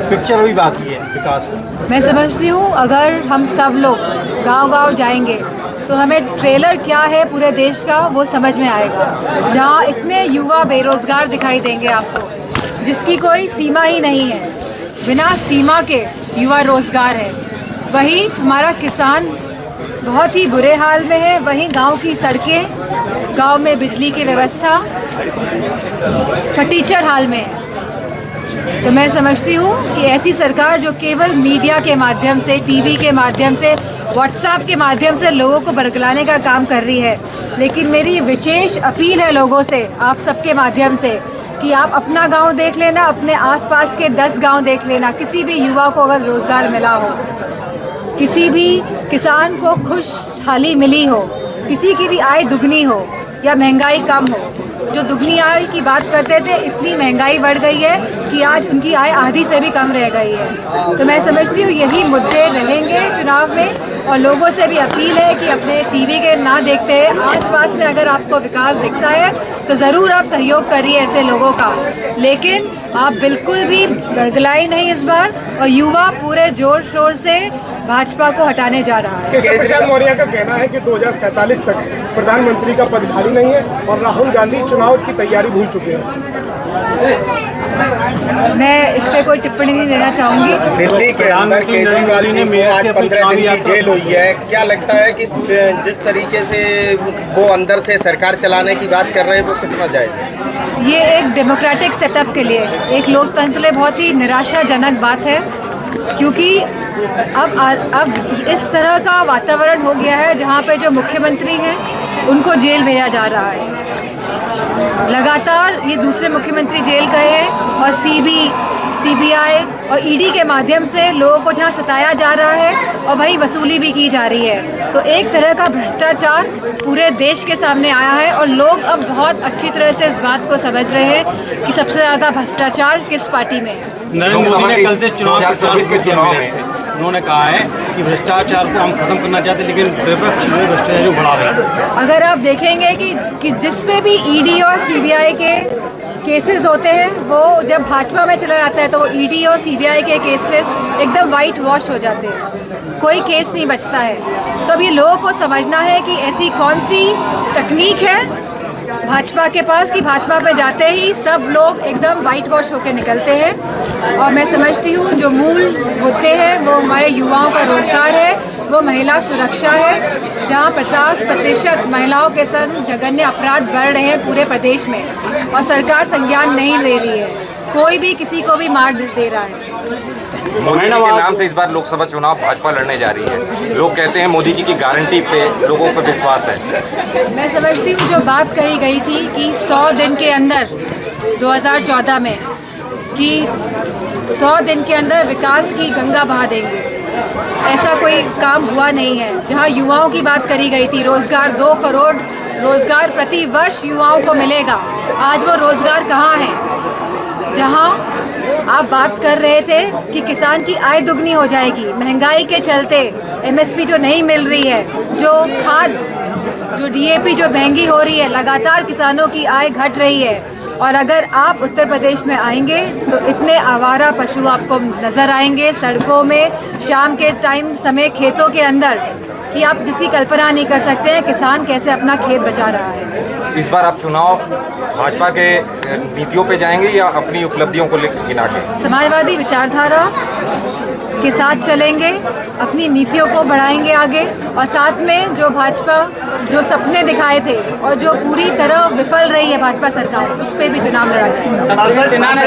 Picture भी बाकी है विकास की। मैं समझती हूँ अगर हम सब लोग गांव-गांव जाएंगे तो हमें ट्रेलर क्या है पूरे देश का वो समझ में आएगा। जहाँ इतने युवा बेरोजगार दिखाई देंगे आपको, जिसकी कोई सीमा ही नहीं है, बिना सीमा के युवा रोजगार है। वही हमारा किसान बहुत ही बुरे हाल में है, वहीं गांव की सड़कें, गांव में बिजली की व्यवस्था फटीचर हाल में है। तो मैं समझती हूँ कि ऐसी सरकार जो केवल मीडिया के माध्यम से, टीवी के माध्यम से, व्हाट्सएप के माध्यम से लोगों को बरगलाने का काम कर रही है। लेकिन मेरी विशेष अपील है लोगों से, आप सबके माध्यम से, कि आप अपना गांव देख लेना, अपने आसपास के 10 गांव देख लेना। किसी भी युवा को अगर रोज़गार मिला हो, किसी भी किसान को खुशहाली मिली हो, किसी की भी आय दुगनी हो या महंगाई कम हो। जो दुगनी आय की बात करते थे, इतनी महंगाई बढ़ गई है कि आज उनकी आय आधी से भी कम रह गई है। तो मैं समझती हूँ यही मुद्दे रहेंगे चुनाव में, और लोगों से भी अपील है कि अपने टीवी के ना देखते हैं, आसपास में अगर आपको विकास दिखता है तो ज़रूर आप सहयोग करिए ऐसे लोगों का। लेकिन आप बिल्कुल भी बरगलाई नहीं इस बार, और युवा पूरे जोर शोर से भाजपा को हटाने जा रहा है। केशव प्रसाद मौर्य का कहना है कि 2047 तक प्रधानमंत्री का पद खाली नहीं है और राहुल गांधी चुनाव की तैयारी भूल चुके हैं। मैं इस पे कोई टिप्पणी नहीं देना चाहूँगी। दिल्ली के अंदर केजरीवाल जी को आज 15 दिन की जेल हुई है। क्या लगता है कि जिस तरीके से वो अंदर से सरकार चलाने की बात कर रहे हैं वो कितना जायज़ है? ये एक डेमोक्रेटिक सेटअप के लिए, एक लोकतंत्र लिए बहुत ही निराशाजनक बात है, क्योंकि अब इस तरह का वातावरण हो गया है जहाँ पे जो मुख्यमंत्री हैं उनको जेल भेजा जा रहा है। लगातार ये दूसरे मुख्यमंत्री जेल गए हैं, और सीबीआई और ईडी के माध्यम से लोगों को जहाँ सताया जा रहा है और वही वसूली भी की जा रही है। तो एक तरह का भ्रष्टाचार पूरे देश के सामने आया है, और लोग अब बहुत अच्छी तरह से इस बात को समझ रहे हैं कि सबसे ज़्यादा भ्रष्टाचार किस पार्टी में है। नरेंद्र मोदी ने कल से चुनाव के चुनाव उन्होंने कहा है कि भ्रष्टाचार को हम खत्म करना चाहते हैं, लेकिन विपक्ष जो भ्रष्टाचार जो बढ़ा रहे हैं। अगर आप देखेंगे कि जिस पे भी ईडी और सीबीआई के केसेस होते हैं, वो जब भाजपा में चला जाता है तो ईडी और सीबीआई के केसेस एकदम वाइट वॉश हो जाते हैं, कोई केस नहीं बचता है। तो अब ये लोगों को समझना है कि ऐसी कौन सी तकनीक है भाजपा के पास कि भाजपा पे जाते ही सब लोग एकदम वाइट वॉश होकर निकलते हैं। और मैं समझती हूँ जो मूल मुद्दे हैं वो हमारे युवाओं का रोजगार है, वो महिला सुरक्षा है, जहाँ 50% महिलाओं के संग जघन्य अपराध बढ़ रहे हैं पूरे प्रदेश में, और सरकार संज्ञान नहीं ले रही है, कोई भी किसी को भी मार दे रहा है। मोदी जी के नाम से इस बार लोकसभा चुनाव भाजपा लड़ने जा रही है। लोग कहते हैं मोदी जी की गारंटी पे लोगों पर विश्वास है। मैं समझती हूँ जो बात कही गई थी कि 100 दिन के अंदर 2014 में कि 100 दिन के अंदर विकास की गंगा बहा देंगे, ऐसा कोई काम हुआ नहीं है। जहाँ युवाओं की बात करी गई थी, रोजगार 2 करोड़ रोजगार प्रति वर्ष युवाओं को मिलेगा, आज वो रोजगार कहाँ है? जहाँ आप बात कर रहे थे कि किसान की आय दुगनी हो जाएगी, महंगाई के चलते एमएसपी जो नहीं मिल रही है, जो खाद, जो डीएपी जो महंगी हो रही है, लगातार किसानों की आय घट रही है। और अगर आप उत्तर प्रदेश में आएंगे तो इतने आवारा पशु आपको नज़र आएंगे सड़कों में, शाम के टाइम समय खेतों के अंदर, कि आप जिसकी कल्पना नहीं कर सकते हैं किसान कैसे अपना खेत बचा रहा है। इस बार आप चुनाव भाजपा के नीतियों पे जाएंगे या अपनी उपलब्धियों को गिना के? समाजवादी विचारधारा के साथ चलेंगे, अपनी नीतियों को बढ़ाएंगे आगे, और साथ में जो भाजपा जो सपने दिखाए थे और जो पूरी तरह विफल रही है भाजपा सरकार, उस पर भी चुनाव लड़ा जाएगा।